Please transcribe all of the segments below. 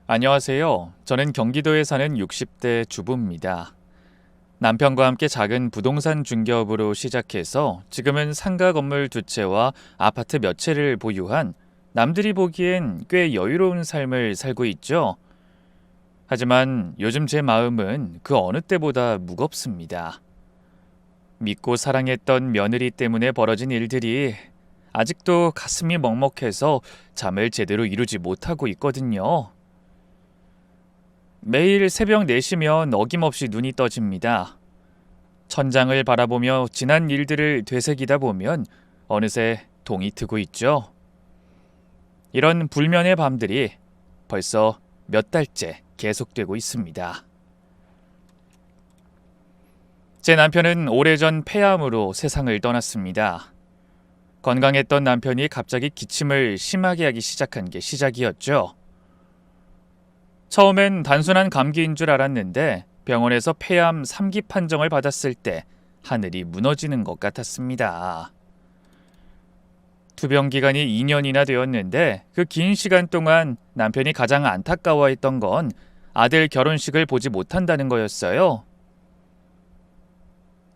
안녕하세요. 저는 경기도에 사는 60대 주부입니다. 남편과 함께 작은 부동산 중개업으로 시작해서 지금은 상가 건물 2채와 아파트 몇 채를 보유한 남들이 보기엔 꽤 여유로운 삶을 살고 있죠. 하지만 요즘 제 마음은 그 어느 때보다 무겁습니다. 믿고 사랑했던 며느리 때문에 벌어진 일들이 아직도 가슴이 먹먹해서 잠을 제대로 이루지 못하고 있거든요. 매일 새벽 4시면 어김없이 눈이 떠집니다. 천장을 바라보며 지난 일들을 되새기다 보면 어느새 동이 트고 있죠. 이런 불면의 밤들이 벌써 몇 달째 계속되고 있습니다. 제 남편은 오래전 폐암으로 세상을 떠났습니다. 건강했던 남편이 갑자기 기침을 심하게 하기 시작한 게 시작이었죠. 처음엔 단순한 감기인 줄 알았는데 병원에서 폐암 3기 판정을 받았을 때 하늘이 무너지는 것 같았습니다. 투병 기간이 2년이나 되었는데 그 긴 시간 동안 남편이 가장 안타까워했던 건 아들 결혼식을 보지 못한다는 거였어요.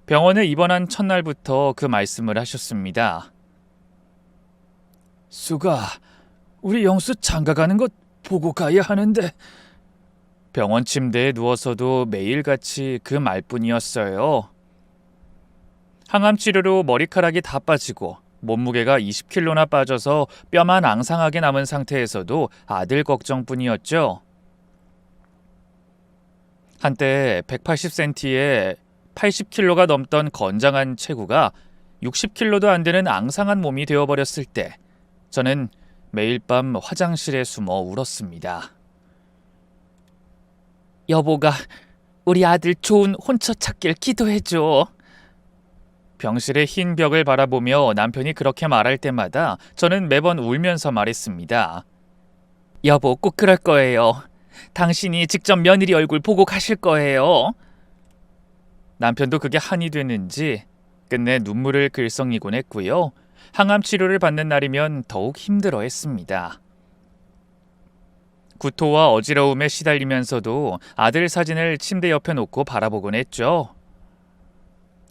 병원에 입원한 첫날부터 그 말씀을 하셨습니다. 수가, 우리 영수 장가 가는 것 보고 가야 하는데. 병원 침대에 누워서도 매일같이 그 말뿐이었어요. 항암 치료로 머리카락이 다 빠지고 몸무게가 20kg나 빠져서 뼈만 앙상하게 남은 상태에서도 아들 걱정뿐이었죠. 한때 180cm에 80kg가 넘던 건장한 체구가 60kg도 안 되는 앙상한 몸이 되어버렸을 때 저는 매일 밤 화장실에 숨어 울었습니다. 여보가 우리 아들 좋은 혼처 찾길 기도해줘. 병실의 흰 벽을 바라보며 남편이 그렇게 말할 때마다 저는 매번 울면서 말했습니다. 여보, 꼭 그럴 거예요. 당신이 직접 며느리 얼굴 보고 가실 거예요. 남편도 그게 한이 됐는지 끝내 눈물을 글썽이곤 했고요. 항암 치료를 받는 날이면 더욱 힘들어했습니다. 구토와 어지러움에 시달리면서도 아들 사진을 침대 옆에 놓고 바라보곤 했죠.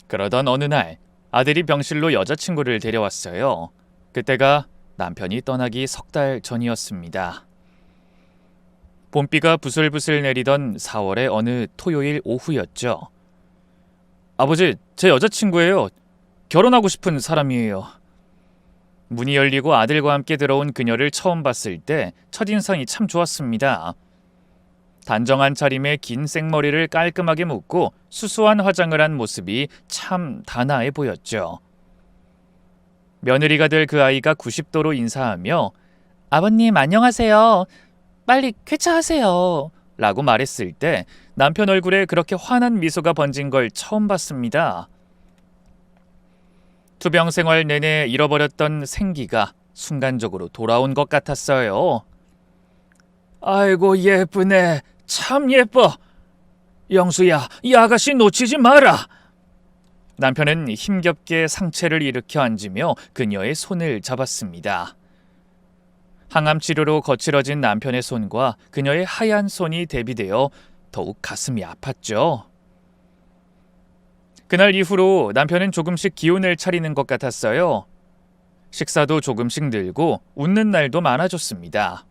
그러던 어느 날 아들이 병실로 여자친구를 데려왔어요. 그때가 남편이 떠나기 3달 전이었습니다. 봄비가 부슬부슬 내리던 4월의 어느 토요일 오후였죠. 아버지, 제 여자친구예요. 결혼하고 싶은 사람이에요. 문이 열리고 아들과 함께 들어온 그녀를 처음 봤을 때 첫인상이 참 좋았습니다. 단정한 차림에 긴 생머리를 깔끔하게 묶고 수수한 화장을 한 모습이 참 단아해 보였죠. 며느리가 될 그 아이가 90도로 인사하며 아버님 안녕하세요. 빨리 쾌차하세요. 라고 말했을 때 남편 얼굴에 그렇게 환한 미소가 번진 걸 처음 봤습니다. 투병 생활 내내 잃어버렸던 생기가 순간적으로 돌아온 것 같았어요. 아이고 예쁘네. 참 예뻐. 영수야, 이 아가씨 놓치지 마라. 남편은 힘겹게 상체를 일으켜 앉으며 그녀의 손을 잡았습니다. 항암 치료로 거칠어진 남편의 손과 그녀의 하얀 손이 대비되어 더욱 가슴이 아팠죠. 그날 이후로 남편은 조금씩 기운을 차리는 것 같았어요. 식사도 조금씩 늘고 웃는 날도 많아졌습니다.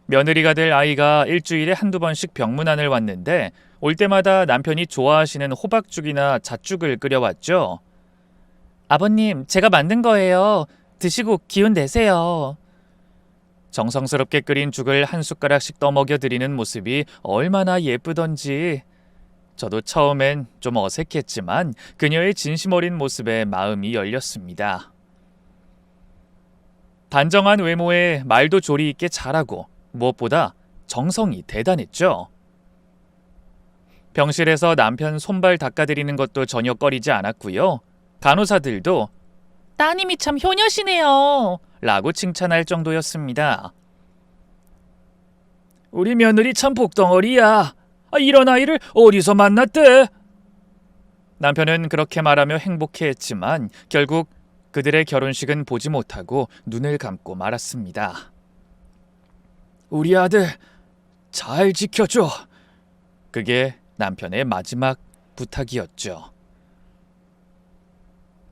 며느리가 될 아이가 일주일에 한두 번씩 병문안을 왔는데 올 때마다 남편이 좋아하시는 호박죽이나 잣죽을 끓여왔죠. 아버님, 제가 만든 거예요. 드시고 기운 내세요. 정성스럽게 끓인 죽을 한 숟가락씩 떠먹여 드리는 모습이 얼마나 예쁘던지 저도 처음엔 좀 어색했지만 그녀의 진심 어린 모습에 마음이 열렸습니다. 단정한 외모에 말도 조리 있게 잘하고 무엇보다 정성이 대단했죠. 병실에서 남편 손발 닦아드리는 것도 전혀 꺼리지 않았고요. 간호사들도 따님이 참 효녀시네요 라고 칭찬할 정도였습니다. 우리 며느리 참 복덩어리야. 이런 아이를 어디서 만났대? 남편은 그렇게 말하며 행복해했지만 결국 그들의 결혼식은 보지 못하고 눈을 감고 말았습니다. 우리 아들 잘 지켜줘. 그게 남편의 마지막 부탁이었죠.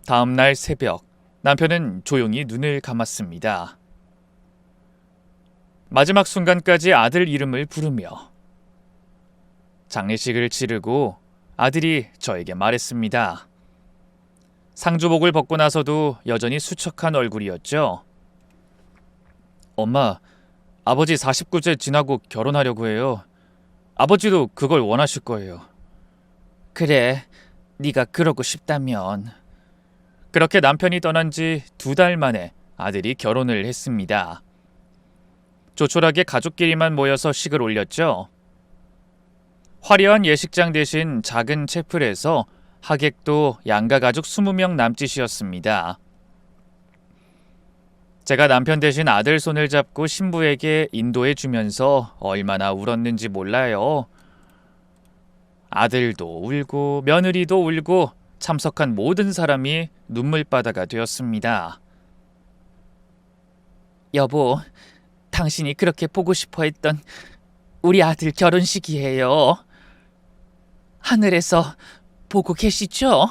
다음 날 새벽, 남편은 조용히 눈을 감았습니다. 마지막 순간까지 아들 이름을 부르며 장례식을 치르고 아들이 저에게 말했습니다. 상주복을 벗고 나서도 여전히 수척한 얼굴이었죠. 엄마, 아버지 49세 지나고 결혼하려고 해요. 아버지도 그걸 원하실 거예요. 그래, 네가 그러고 싶다면. 그렇게 남편이 떠난 지 2달 만에 아들이 결혼을 했습니다. 조촐하게 가족끼리만 모여서 식을 올렸죠. 화려한 예식장 대신 작은 채플에서 하객도 양가 가족 20명 남짓이었습니다. 제가 남편 대신 아들 손을 잡고 신부에게 인도해 주면서 얼마나 울었는지 몰라요. 아들도 울고 며느리도 울고 참석한 모든 사람이 눈물바다가 되었습니다. 여보, 당신이 그렇게 보고 싶어 했던 우리 아들 결혼식이에요. 하늘에서 보고 계시죠?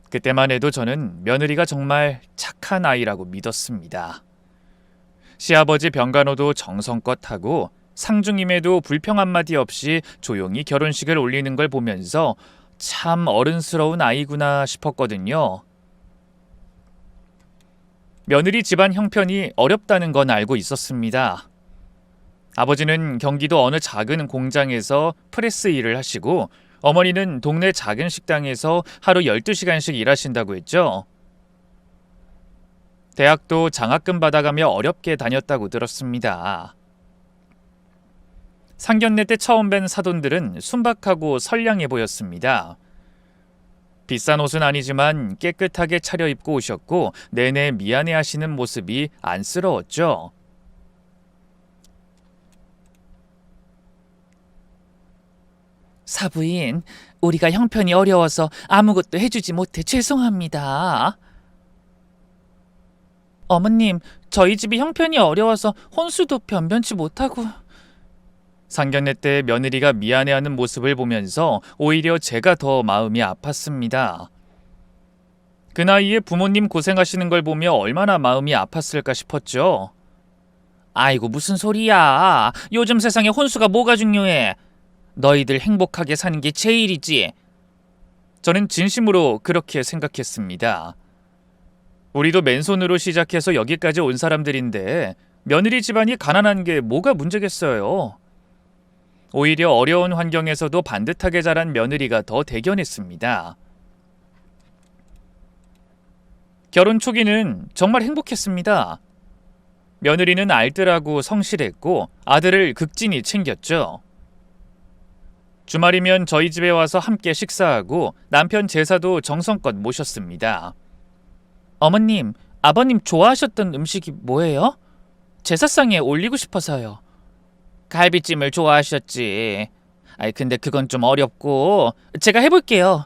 그때만 해도 저는 며느리가 정말 착한 아이라고 믿었습니다. 시아버지 병간호도 정성껏 하고 상중임에도 불평 한마디 없이 조용히 결혼식을 올리는 걸 보면서 참 어른스러운 아이구나 싶었거든요. 며느리 집안 형편이 어렵다는 건 알고 있었습니다. 아버지는 경기도 어느 작은 공장에서 프레스 일을 하시고 어머니는 동네 작은 식당에서 하루 12시간씩 일하신다고 했죠. 대학도 장학금 받아가며 어렵게 다녔다고 들었습니다. 상견례 때 처음 뵌 사돈들은 순박하고 선량해 보였습니다. 비싼 옷은 아니지만 깨끗하게 차려입고 오셨고 내내 미안해하시는 모습이 안쓰러웠죠. 사부인, 우리가 형편이 어려워서 아무것도 해주지 못해 죄송합니다. 어머님, 저희 집이 형편이 어려워서 혼수도 변변치 못하고. 상견례 때 며느리가 미안해하는 모습을 보면서 오히려 제가 더 마음이 아팠습니다. 그 나이에 부모님 고생하시는 걸 보며 얼마나 마음이 아팠을까 싶었죠. 아이고, 무슨 소리야. 요즘 세상에 혼수가 뭐가 중요해. 너희들 행복하게 사는 게 제일이지. 저는 진심으로 그렇게 생각했습니다. 우리도 맨손으로 시작해서 여기까지 온 사람들인데 며느리 집안이 가난한 게 뭐가 문제겠어요. 오히려 어려운 환경에서도 반듯하게 자란 며느리가 더 대견했습니다. 결혼 초기는 정말 행복했습니다. 며느리는 알뜰하고 성실했고 아들을 극진히 챙겼죠. 주말이면 저희 집에 와서 함께 식사하고 남편 제사도 정성껏 모셨습니다. 어머님, 아버님 좋아하셨던 음식이 뭐예요? 제사상에 올리고 싶어서요. 갈비찜을 좋아하셨지. 근데 그건 좀 어렵고 제가 해볼게요.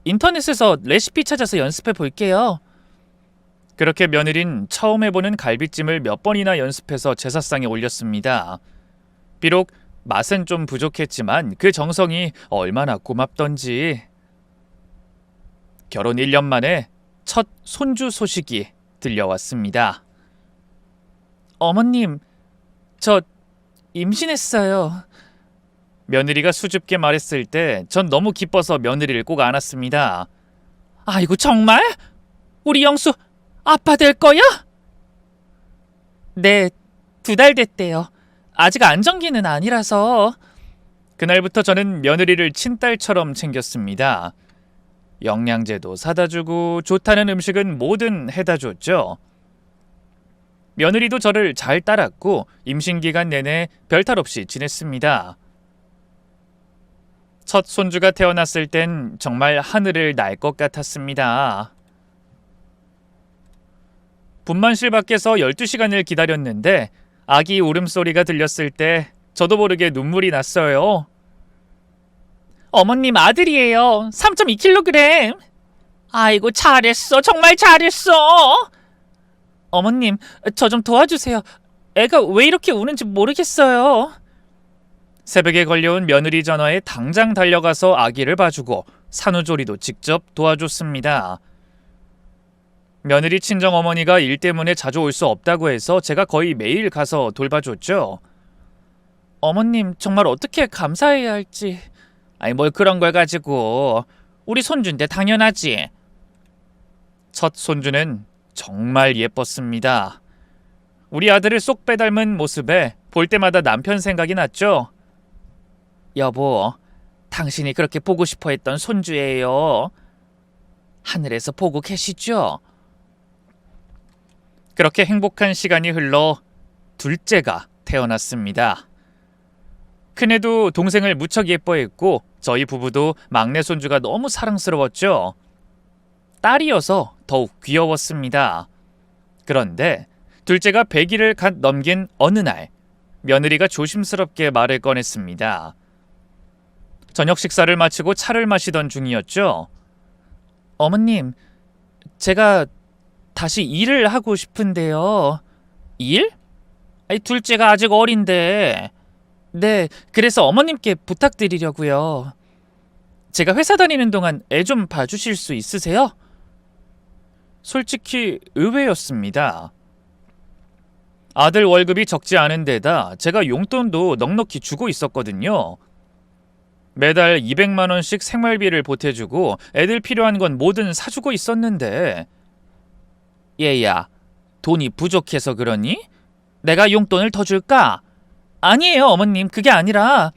인터넷에서 레시피 찾아서 연습해 볼게요. 그렇게 며느린 처음 해보는 갈비찜을 몇 번이나 연습해서 제사상에 올렸습니다. 비록 맛은 좀 부족했지만 그 정성이 얼마나 고맙던지. 결혼 1년 만에 첫 손주 소식이 들려왔습니다. 어머님, 저 임신했어요. 며느리가 수줍게 말했을 때 전 너무 기뻐서 며느리를 꼭 안았습니다. 아이고, 정말? 우리 영수 아빠 될 거야? 네, 2달 됐대요. 아직 안정기는 아니라서. 그날부터 저는 며느리를 친딸처럼 챙겼습니다. 영양제도 사다 주고 좋다는 음식은 뭐든 해다 줬죠. 며느리도 저를 잘 따랐고 임신 기간 내내 별탈 없이 지냈습니다. 첫 손주가 태어났을 땐 정말 하늘을 날 것 같았습니다. 분만실 밖에서 12시간을 기다렸는데 아기 울음소리가 들렸을 때 저도 모르게 눈물이 났어요. 어머님, 아들이에요. 3.2kg. 아이고, 잘했어. 정말 잘했어. 어머님, 저 좀 도와주세요. 애가 왜 이렇게 우는지 모르겠어요. 새벽에 걸려온 며느리 전화에 당장 달려가서 아기를 봐주고 산후조리도 직접 도와줬습니다. 며느리 친정어머니가 일 때문에 자주 올 수 없다고 해서 제가 거의 매일 가서 돌봐줬죠. 어머님 정말 어떻게 감사해야 할지. 아니 뭘 그런 걸 가지고. 우리 손주인데 당연하지. 첫 손주는 정말 예뻤습니다. 우리 아들을 쏙 빼닮은 모습에 볼 때마다 남편 생각이 났죠. 여보, 당신이 그렇게 보고 싶어 했던 손주예요. 하늘에서 보고 계시죠? 그렇게 행복한 시간이 흘러 둘째가 태어났습니다. 큰애도 동생을 무척 예뻐했고 저희 부부도 막내 손주가 너무 사랑스러웠죠. 딸이어서 더욱 귀여웠습니다. 그런데 둘째가 100일을 갓 넘긴 어느 날 며느리가 조심스럽게 말을 꺼냈습니다. 저녁 식사를 마치고 차를 마시던 중이었죠. 어머님, 제가 다시 일을 하고 싶은데요. 일? 아니, 둘째가 아직 어린데. 네, 그래서 어머님께 부탁드리려고요. 제가 회사 다니는 동안 애 좀 봐주실 수 있으세요? 솔직히 의외였습니다. 아들 월급이 적지 않은 데다 제가 용돈도 넉넉히 주고 있었거든요. 매달 200만 원씩 생활비를 보태주고 애들 필요한 건 뭐든 사주고 있었는데. 얘야, 돈이 부족해서 그러니? 내가 용돈을 더 줄까? 아니에요, 어머님. 그게 아니라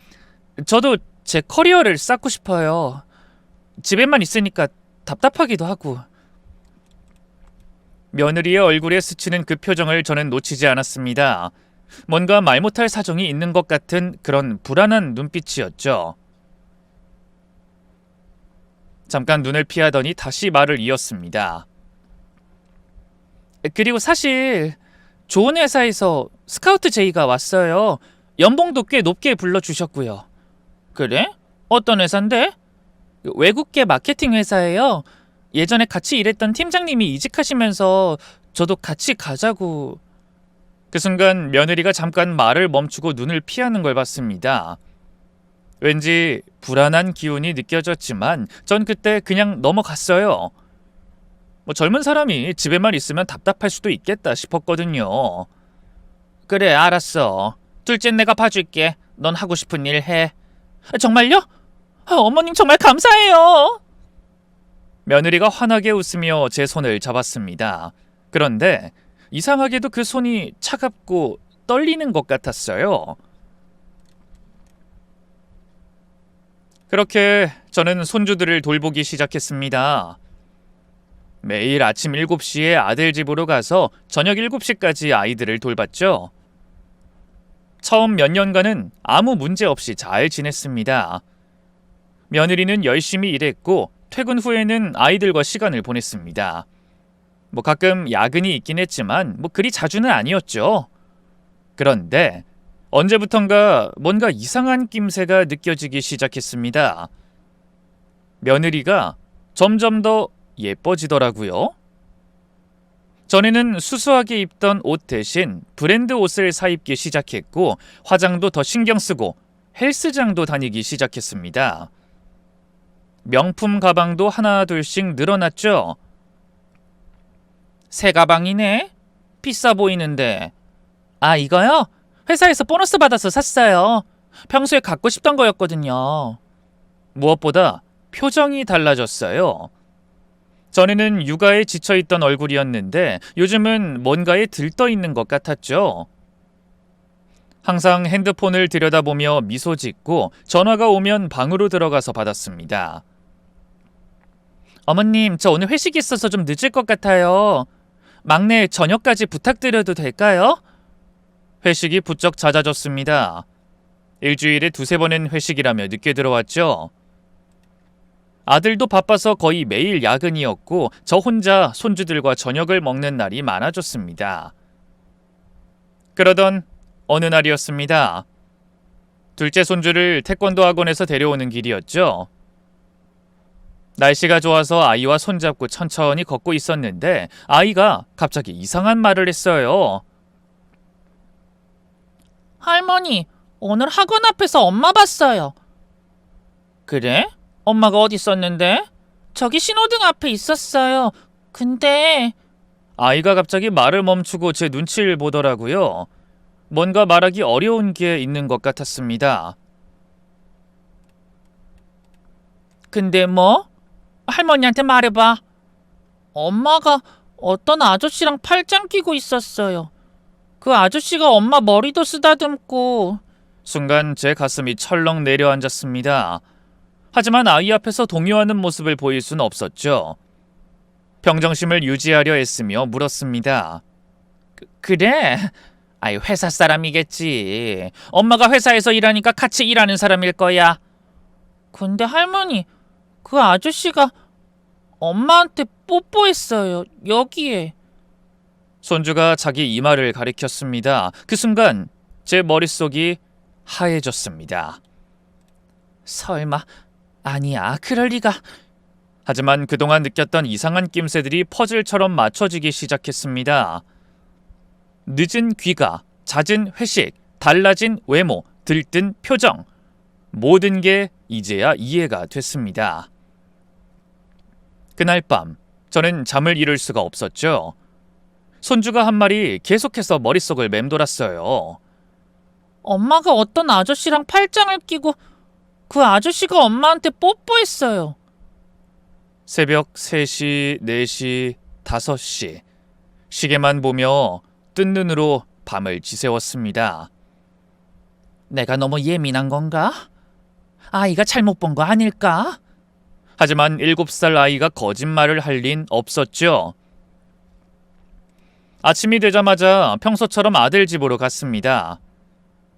저도 제 커리어를 쌓고 싶어요. 집에만 있으니까 답답하기도 하고. 며느리의 얼굴에 스치는 그 표정을 저는 놓치지 않았습니다. 뭔가 말 못할 사정이 있는 것 같은 그런 불안한 눈빛이었죠. 잠깐 눈을 피하더니 다시 말을 이었습니다. 그리고 사실 좋은 회사에서 스카우트 제의가 왔어요. 연봉도 꽤 높게 불러주셨고요. 그래? 어떤 회사인데? 외국계 마케팅 회사예요. 예전에 같이 일했던 팀장님이 이직하시면서 저도 같이 가자고. 그 순간 며느리가 잠깐 말을 멈추고 눈을 피하는 걸 봤습니다. 왠지 불안한 기운이 느껴졌지만 전 그때 그냥 넘어갔어요. 젊은 사람이 집에만 있으면 답답할 수도 있겠다 싶었거든요. 그래, 알았어. 둘째 내가 봐줄게. 넌 하고 싶은 일 해. 정말요? 어머님 정말 감사해요. 며느리가 환하게 웃으며 제 손을 잡았습니다. 그런데 이상하게도 그 손이 차갑고 떨리는 것 같았어요. 그렇게 저는 손주들을 돌보기 시작했습니다. 매일 아침 7시에 아들 집으로 가서 저녁 7시까지 아이들을 돌봤죠. 처음 몇 년간은 아무 문제 없이 잘 지냈습니다. 며느리는 열심히 일했고 퇴근 후에는 아이들과 시간을 보냈습니다. 가끔 야근이 있긴 했지만 그리 자주는 아니었죠. 그런데 언제부턴가 뭔가 이상한 낌새가 느껴지기 시작했습니다. 며느리가 점점 더 예뻐지더라고요. 전에는 수수하게 입던 옷 대신 브랜드 옷을 사입기 시작했고 화장도 더 신경 쓰고 헬스장도 다니기 시작했습니다. 명품 가방도 하나 둘씩 늘어났죠. 새 가방이네? 비싸 보이는데. 아, 이거요? 회사에서 보너스 받아서 샀어요. 평소에 갖고 싶던 거였거든요. 무엇보다 표정이 달라졌어요. 전에는 육아에 지쳐있던 얼굴이었는데 요즘은 뭔가에 들떠있는 것 같았죠. 항상 핸드폰을 들여다보며 미소 짓고 전화가 오면 방으로 들어가서 받았습니다. 어머님, 저 오늘 회식 있어서 좀 늦을 것 같아요. 막내 저녁까지 부탁드려도 될까요? 회식이 부쩍 잦아졌습니다. 일주일에 2-3번은 회식이라며 늦게 들어왔죠. 아들도 바빠서 거의 매일 야근이었고 저 혼자 손주들과 저녁을 먹는 날이 많아졌습니다. 그러던 어느 날이었습니다. 둘째 손주를 태권도 학원에서 데려오는 길이었죠. 날씨가 좋아서 아이와 손잡고 천천히 걷고 있었는데 아이가 갑자기 이상한 말을 했어요. 할머니, 오늘 학원 앞에서 엄마 봤어요. 그래? 엄마가 어디 있었는데? 저기 신호등 앞에 있었어요. 근데 아이가 갑자기 말을 멈추고 제 눈치를 보더라고요. 뭔가 말하기 어려운 게 있는 것 같았습니다. 근데 뭐? 할머니한테 말해봐. 엄마가 어떤 아저씨랑 팔짱 끼고 있었어요. 그 아저씨가 엄마 머리도 쓰다듬고. 순간 제 가슴이 철렁 내려앉았습니다. 하지만 아이 앞에서 동요하는 모습을 보일 수는 없었죠. 평정심을 유지하려 애쓰며 물었습니다. 그래? 아이, 회사 사람이겠지. 엄마가 회사에서 일하니까 같이 일하는 사람일 거야. 근데 할머니, 그 아저씨가 엄마한테 뽀뽀했어요. 여기에. 손주가 자기 이마를 가리켰습니다. 그 순간 제 머릿속이 하얘졌습니다. 설마, 아니야, 그럴 리가. 하지만 그동안 느꼈던 이상한 낌새들이 퍼즐처럼 맞춰지기 시작했습니다. 늦은 귀가, 잦은 회식, 달라진 외모, 들뜬 표정. 모든 게 이제야 이해가 됐습니다. 그날 밤 저는 잠을 이룰 수가 없었죠. 손주가 한 말이 계속해서 머릿속을 맴돌았어요. 엄마가 어떤 아저씨랑 팔짱을 끼고 그 아저씨가 엄마한테 뽀뽀했어요. 새벽 3시, 4시, 5시. 시계만 보며 뜬 눈으로 밤을 지새웠습니다. 내가 너무 예민한 건가? 아이가 잘못 본 거 아닐까? 하지만 7살 아이가 거짓말을 할 린 없었죠. 아침이 되자마자 평소처럼 아들 집으로 갔습니다.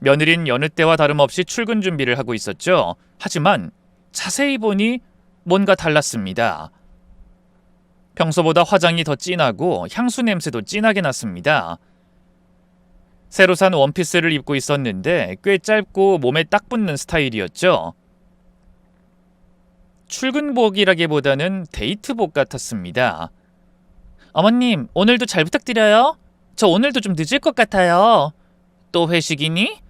며느린 여느 때와 다름없이 출근 준비를 하고 있었죠. 하지만 자세히 보니 뭔가 달랐습니다. 평소보다 화장이 더 진하고 향수 냄새도 진하게 났습니다. 새로 산 원피스를 입고 있었는데 꽤 짧고 몸에 딱 붙는 스타일이었죠. 출근복이라기보다는 데이트복 같았습니다. 어머님, 오늘도 잘 부탁드려요. 저 오늘도 좀 늦을 것 같아요. 또 회식이니?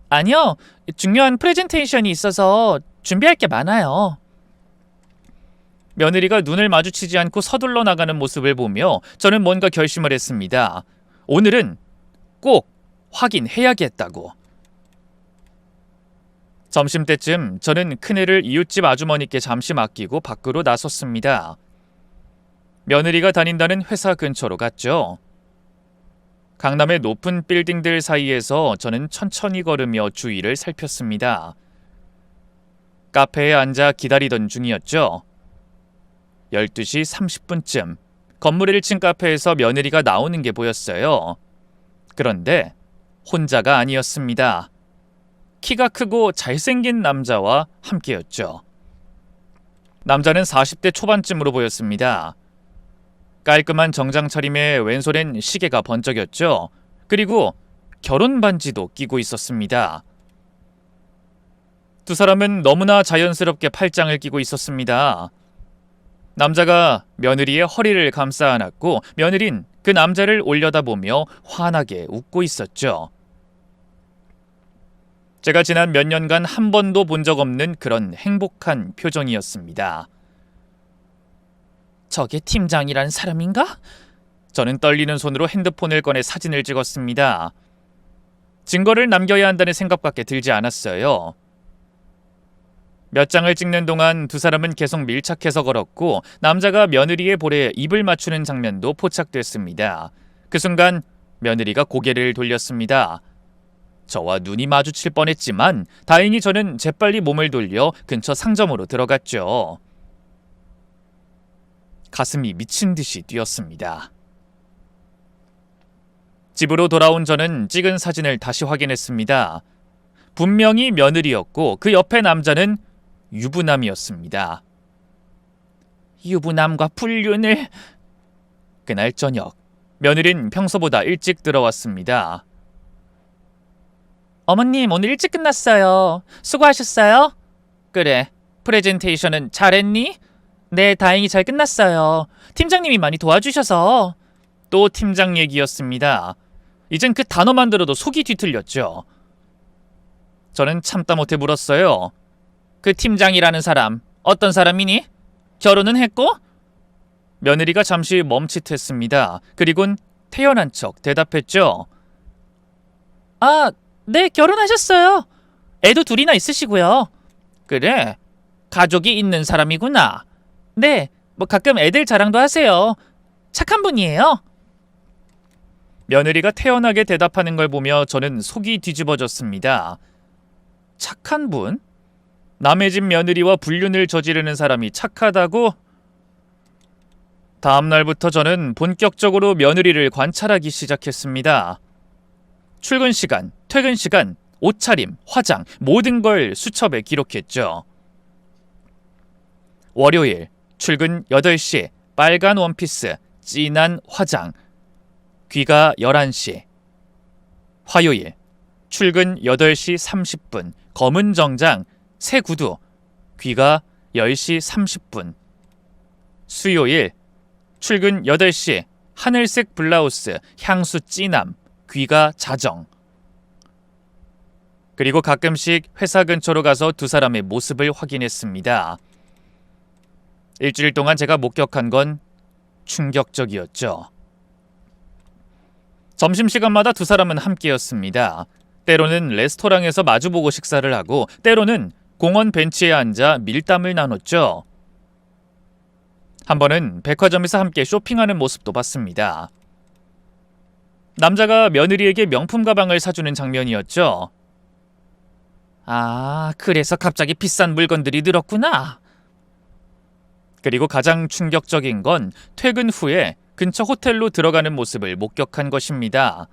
아니요, 중요한 프레젠테이션이 있어서 준비할 게 많아요. 며느리가 눈을 마주치지 않고 서둘러 나가는 모습을 보며 저는 뭔가 결심을 했습니다. 오늘은 꼭 확인해야겠다고. 점심때쯤 저는 큰애를 이웃집 아주머니께 잠시 맡기고 밖으로 나섰습니다. 며느리가 다닌다는 회사 근처로 갔죠. 강남의 높은 빌딩들 사이에서 저는 천천히 걸으며 주위를 살폈습니다. 카페에 앉아 기다리던 중이었죠. 12시 30분쯤 건물 1층 카페에서 며느리가 나오는 게 보였어요. 그런데 혼자가 아니었습니다. 키가 크고 잘생긴 남자와 함께였죠. 남자는 40대 초반쯤으로 보였습니다. 깔끔한 정장 차림에 왼손엔 시계가 번쩍였죠. 그리고 결혼 반지도 끼고 있었습니다. 두 사람은 너무나 자연스럽게 팔짱을 끼고 있었습니다. 남자가 며느리의 허리를 감싸 안았고 며느린 그 남자를 올려다보며 환하게 웃고 있었죠. 제가 지난 몇 년간 한 번도 본 적 없는 그런 행복한 표정이었습니다. 저게 팀장이란 사람인가? 저는 떨리는 손으로 핸드폰을 꺼내 사진을 찍었습니다. 증거를 남겨야 한다는 생각밖에 들지 않았어요. 몇 장을 찍는 동안 두 사람은 계속 밀착해서 걸었고 남자가 며느리의 볼에 입을 맞추는 장면도 포착됐습니다. 그 순간 며느리가 고개를 돌렸습니다. 저와 눈이 마주칠 뻔했지만 다행히 저는 재빨리 몸을 돌려 근처 상점으로 들어갔죠. 가슴이 미친 듯이 뛰었습니다. 집으로 돌아온 저는 찍은 사진을 다시 확인했습니다. 분명히 며느리였고 그 옆에 남자는 유부남이었습니다. 유부남과 불륜을. 그날 저녁 며느린 평소보다 일찍 들어왔습니다. 어머님, 오늘 일찍 끝났어요. 수고하셨어요? 그래, 프레젠테이션은 잘했니? 네, 다행히 잘 끝났어요. 팀장님이 많이 도와주셔서. 또 팀장 얘기였습니다. 이젠 그 단어만 들어도 속이 뒤틀렸죠. 저는 참다 못해 물었어요. 그 팀장이라는 사람 어떤 사람이니? 결혼은 했고? 며느리가 잠시 멈칫했습니다. 그리곤 태연한 척 대답했죠. 아, 네, 결혼하셨어요. 애도 둘이나 있으시고요. 그래? 가족이 있는 사람이구나. 네, 뭐 가끔 애들 자랑도 하세요. 착한 분이에요. 며느리가 태연하게 대답하는 걸 보며 저는 속이 뒤집어졌습니다. 착한 분? 남의 집 며느리와 불륜을 저지르는 사람이 착하다고? 다음 날부터 저는 본격적으로 며느리를 관찰하기 시작했습니다. 출근 시간, 퇴근 시간, 옷차림, 화장, 모든 걸 수첩에 기록했죠. 월요일, 출근 8시, 빨간 원피스, 진한 화장, 귀가 11시. 화요일, 출근 8시 30분, 검은 정장, 새 구두, 귀가 10시 30분. 수요일, 출근 8시, 하늘색 블라우스, 향수 진함, 귀가 자정. 그리고 가끔씩 회사 근처로 가서 두 사람의 모습을 확인했습니다. 일주일 동안 제가 목격한 건 충격적이었죠. 점심시간마다 두 사람은 함께였습니다. 때로는 레스토랑에서 마주보고 식사를 하고 때로는 공원 벤치에 앉아 밀담을 나눴죠. 한 번은 백화점에서 함께 쇼핑하는 모습도 봤습니다. 남자가 며느리에게 명품 가방을 사주는 장면이었죠. 아, 그래서 갑자기 비싼 물건들이 늘었구나. 그리고 가장 충격적인 건 퇴근 후에 근처 호텔로 들어가는 모습을 목격한 것입니다.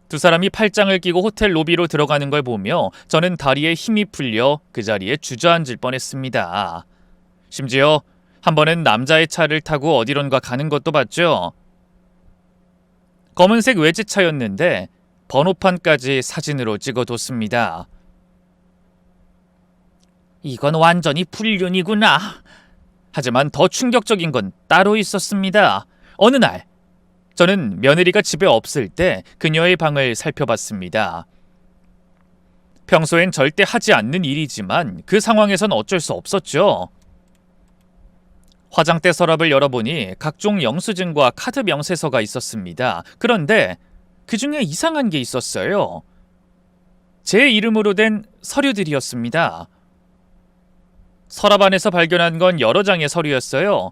두 사람이 팔짱을 끼고 호텔 로비로 들어가는 걸 보며 저는 다리에 힘이 풀려 그 자리에 주저앉을 뻔했습니다. 심지어 한 번은 남자의 차를 타고 어디론가 가는 것도 봤죠. 검은색 외제차였는데 번호판까지 사진으로 찍어뒀습니다. 이건 완전히 불륜이구나. 하지만 더 충격적인 건 따로 있었습니다. 어느 날 저는 며느리가 집에 없을 때 그녀의 방을 살펴봤습니다. 평소엔 절대 하지 않는 일이지만 그 상황에선 어쩔 수 없었죠. 화장대 서랍을 열어보니 각종 영수증과 카드 명세서가 있었습니다. 그런데 그 중에 이상한 게 있었어요. 제 이름으로 된 서류들이었습니다. 서랍 안에서 발견한 건 여러 장의 서류였어요.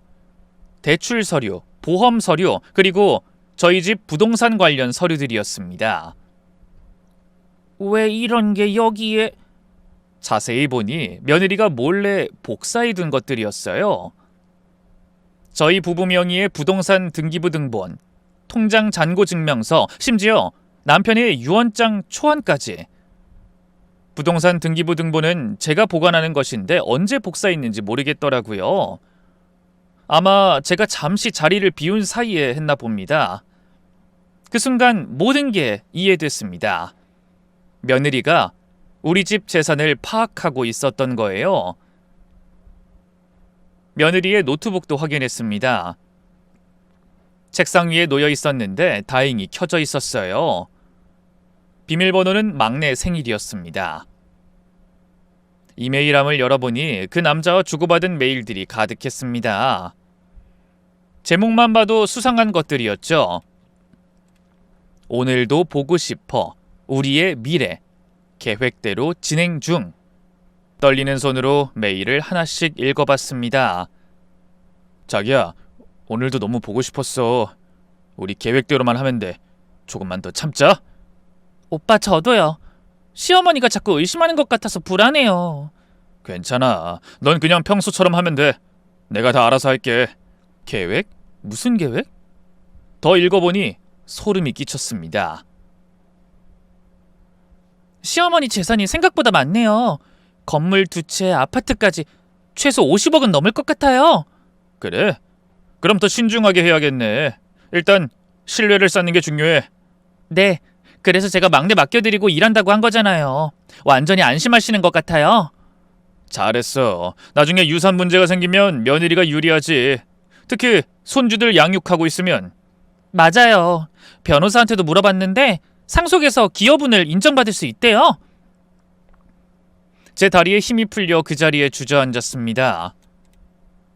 대출 서류, 보험 서류, 그리고 저희 집 부동산 관련 서류들이었습니다. 왜 이런 게 여기에? 자세히 보니 며느리가 몰래 복사해둔 것들이었어요. 저희 부부 명의의 부동산 등기부 등본, 통장 잔고 증명서, 심지어 남편의 유언장 초안까지. 부동산 등기부 등본은 제가 보관하는 것인데 언제 복사했는지 모르겠더라고요. 아마 제가 잠시 자리를 비운 사이에 했나 봅니다. 그 순간 모든 게 이해됐습니다. 며느리가 우리 집 재산을 파악하고 있었던 거예요. 며느리의 노트북도 확인했습니다. 책상 위에 놓여 있었는데 다행히 켜져 있었어요. 비밀번호는 막내 생일이었습니다. 이메일함을 열어보니 그 남자와 주고받은 메일들이 가득했습니다. 제목만 봐도 수상한 것들이었죠. 오늘도 보고 싶어. 우리의 미래. 계획대로 진행 중. 떨리는 손으로 메일을 하나씩 읽어봤습니다. 자기야, 오늘도 너무 보고 싶었어. 우리 계획대로만 하면 돼. 조금만 더 참자. 오빠, 저도요. 시어머니가 자꾸 의심하는 것 같아서 불안해요. 괜찮아. 넌 그냥 평소처럼 하면 돼. 내가 다 알아서 할게. 계획? 무슨 계획? 더 읽어보니 소름이 끼쳤습니다. 시어머니 재산이 생각보다 많네요. 건물 2채, 아파트까지 최소 50억은 넘을 것 같아요. 그래? 그럼 더 신중하게 해야겠네. 일단 신뢰를 쌓는 게 중요해. 네, 그래서 제가 막내 맡겨드리고 일한다고 한 거잖아요. 완전히 안심하시는 것 같아요. 잘했어. 나중에 유산 문제가 생기면 며느리가 유리하지. 특히 손주들 양육하고 있으면. 맞아요. 변호사한테도 물어봤는데 상속에서 기여분을 인정받을 수 있대요. 제 다리에 힘이 풀려 그 자리에 주저앉았습니다.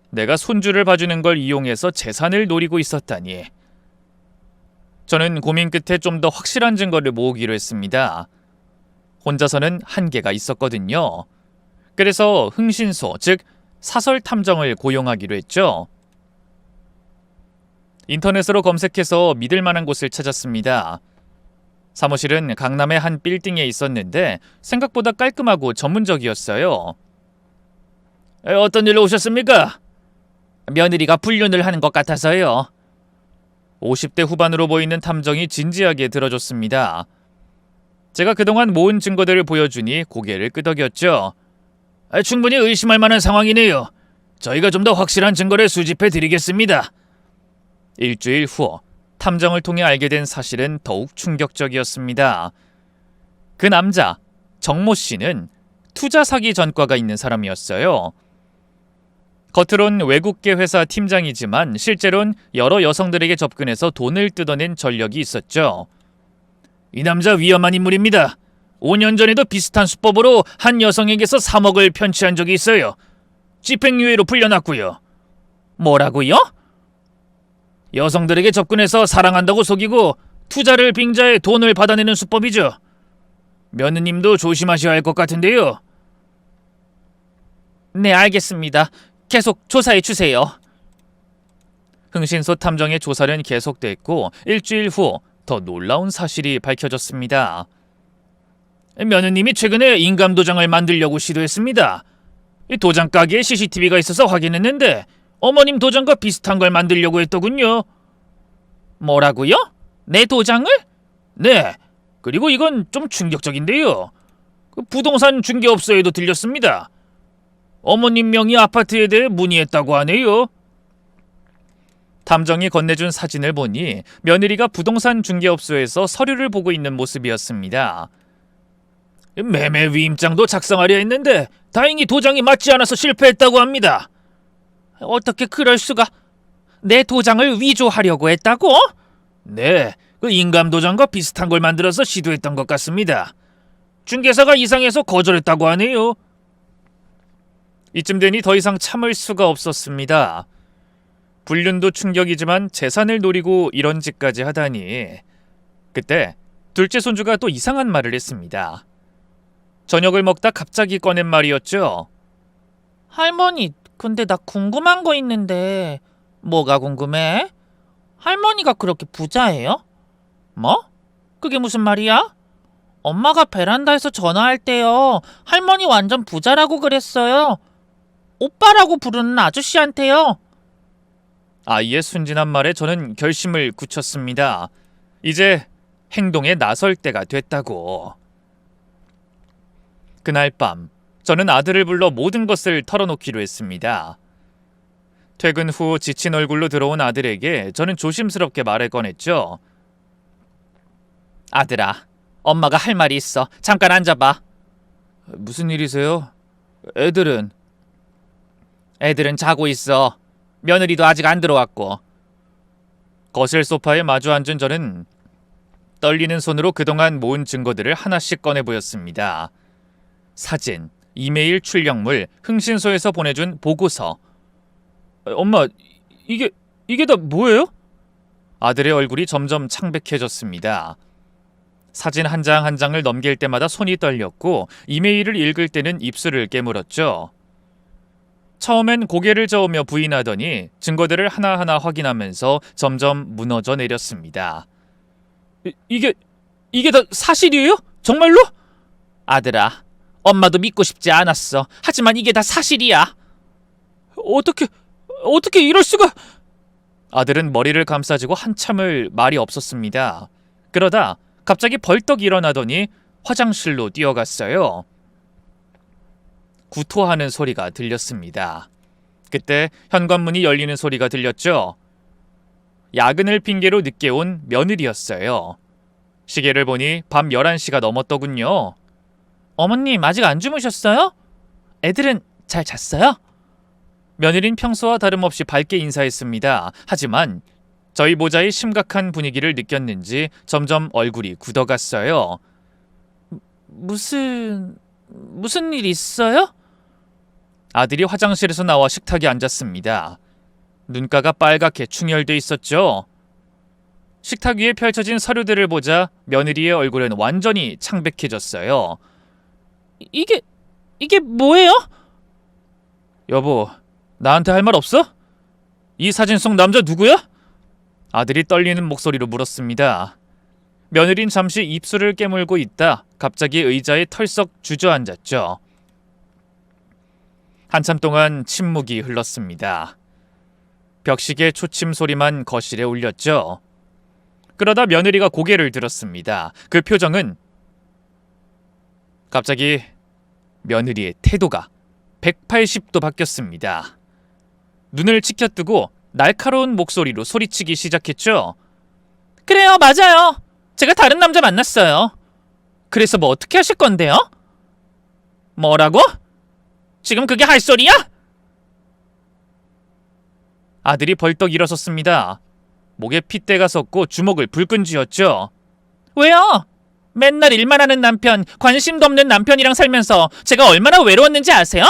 내가 손주를 봐주는 걸 이용해서 재산을 노리고 있었다니. 저는 고민 끝에 좀 더 확실한 증거를 모으기로 했습니다. 혼자서는 한계가 있었거든요. 그래서 흥신소, 즉 사설 탐정을 고용하기로 했죠. 인터넷으로 검색해서 믿을 만한 곳을 찾았습니다. 사무실은 강남의 한 빌딩에 있었는데 생각보다 깔끔하고 전문적이었어요. 어떤 일로 오셨습니까? 며느리가 불륜을 하는 것 같아서요. 50대 후반으로 보이는 탐정이 진지하게 들어줬습니다. 제가 그동안 모은 증거들을 보여주니 고개를 끄덕였죠. 충분히 의심할 만한 상황이네요. 저희가 좀 더 확실한 증거를 수집해 드리겠습니다. 일주일 후 탐정을 통해 알게 된 사실은 더욱 충격적이었습니다. 그 남자, 정모 씨는 투자 사기 전과가 있는 사람이었어요. 겉으론 외국계 회사 팀장이지만 실제론 여러 여성들에게 접근해서 돈을 뜯어낸 전력이 있었죠. 이 남자 위험한 인물입니다. 5년 전에도 비슷한 수법으로 한 여성에게서 3억을 편취한 적이 있어요. 집행유예로 풀려났고요. 뭐라고요? 여성들에게 접근해서 사랑한다고 속이고 투자를 빙자해 돈을 받아내는 수법이죠. 며느님도 조심하셔야 할 것 같은데요. 네, 알겠습니다. 계속 조사해 주세요. 흥신소 탐정의 조사는 계속됐고 일주일 후 더 놀라운 사실이 밝혀졌습니다. 며느님이 최근에 인감 도장을 만들려고 시도했습니다. 이 도장 가게에 CCTV가 있어서 확인했는데 어머님 도장과 비슷한 걸 만들려고 했더군요. 뭐라고요? 내 도장을? 네. 그리고 이건 좀 충격적인데요. 그 부동산 중개업소에도 들렸습니다. 어머님 명의 아파트에 대해 문의했다고 하네요. 탐정이 건네준 사진을 보니 며느리가 부동산 중개업소에서 서류를 보고 있는 모습이었습니다. 매매 위임장도 작성하려 했는데 다행히 도장이 맞지 않아서 실패했다고 합니다. 어떻게 그럴 수가? 내 도장을 위조하려고 했다고? 네, 그 인감 도장과 비슷한 걸 만들어서 시도했던 것 같습니다. 중개사가 이상해서 거절했다고 하네요. 이쯤 되니 더 이상 참을 수가 없었습니다. 불륜도 충격이지만 재산을 노리고 이런 짓까지 하다니. 그때 둘째 손주가 또 이상한 말을 했습니다. 저녁을 먹다 갑자기 꺼낸 말이었죠. 할머니, 근데 나 궁금한 거 있는데. 뭐가 궁금해? 할머니가 그렇게 부자예요? 뭐? 그게 무슨 말이야? 엄마가 베란다에서 전화할 때요. 할머니 완전 부자라고 그랬어요. 오빠라고 부르는 아저씨한테요. 아이의 순진한 말에 저는 결심을 굳혔습니다. 이제 행동에 나설 때가 됐다고. 그날 밤 저는 아들을 불러 모든 것을 털어놓기로 했습니다. 퇴근 후 지친 얼굴로 들어온 아들에게 저는 조심스럽게 말을 꺼냈죠. 아들아, 엄마가 할 말이 있어. 잠깐 앉아봐. 무슨 일이세요? 애들은 자고 있어. 며느리도 아직 안 들어왔고. 거실 소파에 마주 앉은 저는 떨리는 손으로 그동안 모은 증거들을 하나씩 꺼내 보였습니다. 사진, 이메일 출력물, 흥신소에서 보내준 보고서. 엄마, 이게 다 뭐예요? 아들의 얼굴이 점점 창백해졌습니다. 사진 한 장 한 장을 넘길 때마다 손이 떨렸고 이메일을 읽을 때는 입술을 깨물었죠. 처음엔 고개를 저으며 부인하더니 증거들을 하나하나 확인하면서 점점 무너져 내렸습니다. 이게 다 사실이에요? 정말로? 아들아, 엄마도 믿고 싶지 않았어. 하지만 이게 다 사실이야. 어떻게 이럴 수가? 아들은 머리를 감싸지고 한참을 말이 없었습니다. 그러다 갑자기 벌떡 일어나더니 화장실로 뛰어갔어요. 구토하는 소리가 들렸습니다. 그때 현관문이 열리는 소리가 들렸죠. 야근을 핑계로 늦게 온 며느리였어요. 시계를 보니 밤 11시가 넘었더군요. 어머님, 아직 안 주무셨어요? 애들은 잘 잤어요? 며느린 평소와 다름없이 밝게 인사했습니다. 하지만 저희 모자의 심각한 분위기를 느꼈는지 점점 얼굴이 굳어갔어요. 무슨 무슨 일 있어요? 아들이 화장실에서 나와 식탁에 앉았습니다. 눈가가 빨갛게 충혈돼 있었죠. 식탁 위에 펼쳐진 서류들을 보자 며느리의 얼굴은 완전히 창백해졌어요. 이게 뭐예요? 여보, 나한테 할 말 없어? 이 사진 속 남자 누구야? 아들이 떨리는 목소리로 물었습니다. 며느린 잠시 입술을 깨물고 있다 갑자기 의자에 털썩 주저앉았죠. 한참 동안 침묵이 흘렀습니다. 벽시계 초침 소리만 거실에 울렸죠. 그러다 며느리가 고개를 들었습니다. 그 표정은 갑자기 며느리의 태도가 180도 바뀌었습니다. 눈을 치켜뜨고 날카로운 목소리로 소리치기 시작했죠. 그래요, 맞아요. 제가 다른 남자 만났어요. 그래서 뭐 어떻게 하실 건데요? 뭐라고? 지금 그게 할 소리야? 아들이 벌떡 일어섰습니다. 목에 핏대가 섰고 주먹을 불끈 쥐었죠. 왜요? 맨날 일만 하는 남편, 관심도 없는 남편이랑 살면서 제가 얼마나 외로웠는지 아세요?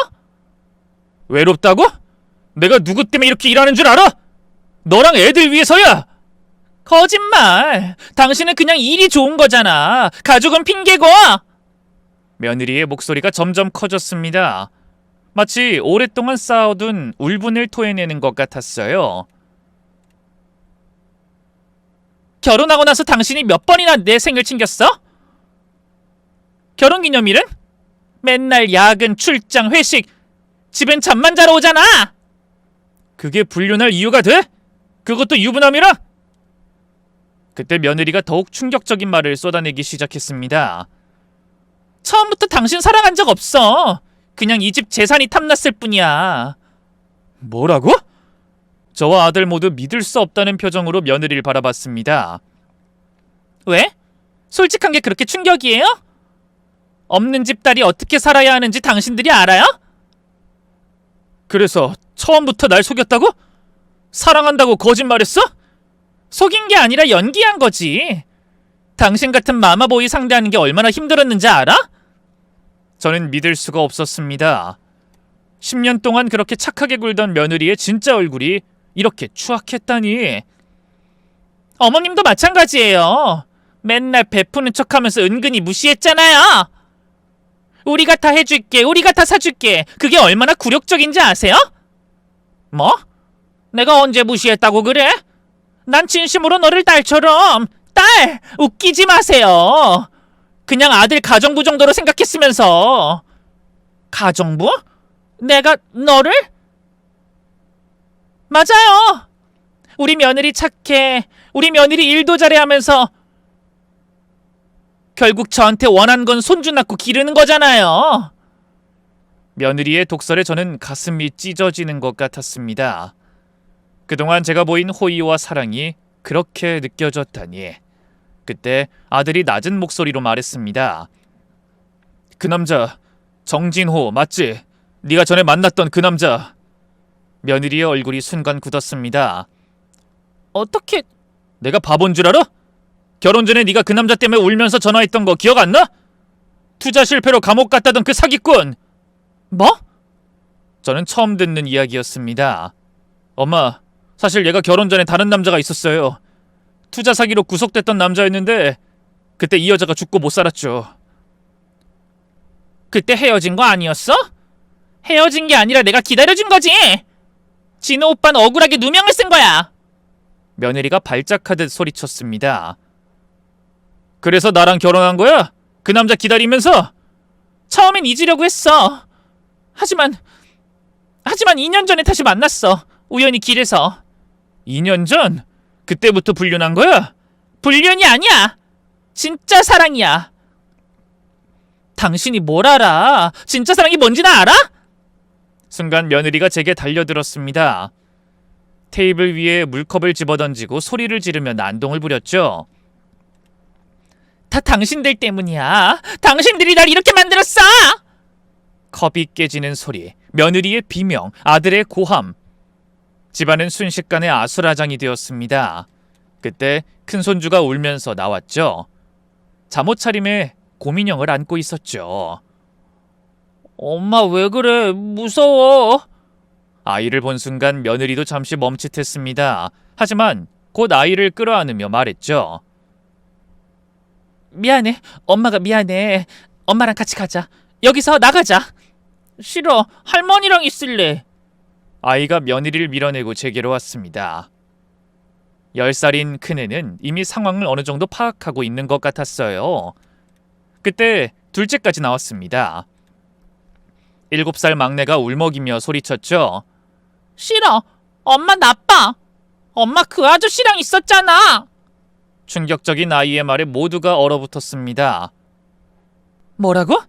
외롭다고? 내가 누구 때문에 이렇게 일하는 줄 알아? 너랑 애들 위해서야! 거짓말! 당신은 그냥 일이 좋은 거잖아. 가족은 핑계고! 며느리의 목소리가 점점 커졌습니다. 마치 오랫동안 쌓아둔 울분을 토해내는 것 같았어요. 결혼하고 나서 당신이 몇 번이나 내 생일 챙겼어? 결혼기념일은? 맨날 야근, 출장, 회식, 집엔 잠만 자러 오잖아! 그게 불륜할 이유가 돼? 그것도 유부남이라? 그때 며느리가 더욱 충격적인 말을 쏟아내기 시작했습니다. 처음부터 당신 사랑한 적 없어. 그냥 이 집 재산이 탐났을 뿐이야. 뭐라고? 저와 아들 모두 믿을 수 없다는 표정으로 며느리를 바라봤습니다. 왜? 솔직한 게 그렇게 충격이에요? 없는 집 딸이 어떻게 살아야 하는지 당신들이 알아요? 그래서 처음부터 날 속였다고? 사랑한다고 거짓말했어? 속인 게 아니라 연기한 거지. 당신 같은 마마보이 상대하는 게 얼마나 힘들었는지 알아? 저는 믿을 수가 없었습니다. 10년 동안 그렇게 착하게 굴던 며느리의 진짜 얼굴이 이렇게 추악했다니. 어머님도 마찬가지예요. 맨날 베푸는 척하면서 은근히 무시했잖아요. 우리가 다 해줄게, 우리가 다 사줄게. 그게 얼마나 굴욕적인지 아세요? 뭐? 내가 언제 무시했다고 그래? 난 진심으로 너를 딸처럼. 딸! 웃기지 마세요. 그냥 아들 가정부 정도로 생각했으면서. 가정부? 내가 너를? 맞아요. 우리 며느리 착해. 우리 며느리 일도 잘해 하면서 결국 저한테 원한 건 손주 낳고 기르는 거잖아요. 며느리의 독설에 저는 가슴이 찢어지는 것 같았습니다. 그동안 제가 보인 호의와 사랑이 그렇게 느껴졌다니. 그때 아들이 낮은 목소리로 말했습니다. 그 남자 정진호 맞지? 네가 전에 만났던 그 남자. 며느리의 얼굴이 순간 굳었습니다. 어떻게? 내가 바본 줄 알아? 결혼 전에 네가 그 남자 때문에 울면서 전화했던 거 기억 안 나? 투자 실패로 감옥 갔다던 그 사기꾼. 뭐? 저는 처음 듣는 이야기였습니다. 엄마, 사실 얘가 결혼 전에 다른 남자가 있었어요. 투자 사기로 구속됐던 남자였는데 그때 이 여자가 죽고 못 살았죠. 그때 헤어진 거 아니었어? 헤어진 게 아니라 내가 기다려준 거지. 진호 오빠는 억울하게 누명을 쓴 거야. 며느리가 발작하듯 소리쳤습니다. 그래서 나랑 결혼한 거야? 그 남자 기다리면서? 처음엔 잊으려고 했어. 하지만 2년 전에 다시 만났어. 우연히 길에서. 2년 전? 그때부터 불륜한 거야? 불륜이 아니야. 진짜 사랑이야. 당신이 뭘 알아? 진짜 사랑이 뭔지는 알아? 순간 며느리가 제게 달려들었습니다. 테이블 위에 물컵을 집어던지고 소리를 지르며 난동을 부렸죠. 다 당신들 때문이야. 당신들이 날 이렇게 만들었어. 컵이 깨지는 소리, 며느리의 비명, 아들의 고함. 집안은 순식간에 아수라장이 되었습니다. 그때 큰손주가 울면서 나왔죠. 잠옷 차림에 고민형을 안고 있었죠. 엄마 왜 그래? 무서워. 아이를 본 순간 며느리도 잠시 멈칫했습니다. 하지만 곧 아이를 끌어안으며 말했죠. 미안해. 엄마가 미안해. 엄마랑 같이 가자. 여기서 나가자. 싫어. 할머니랑 있을래. 아이가 며느리를 밀어내고 제게로 왔습니다. 10살인 큰애는 이미 상황을 어느 정도 파악하고 있는 것 같았어요. 그때 둘째까지 나왔습니다. 7살 막내가 울먹이며 소리쳤죠. 싫어. 엄마 나빠. 엄마 그 아저씨랑 있었잖아. 충격적인 아이의 말에 모두가 얼어붙었습니다. 뭐라고?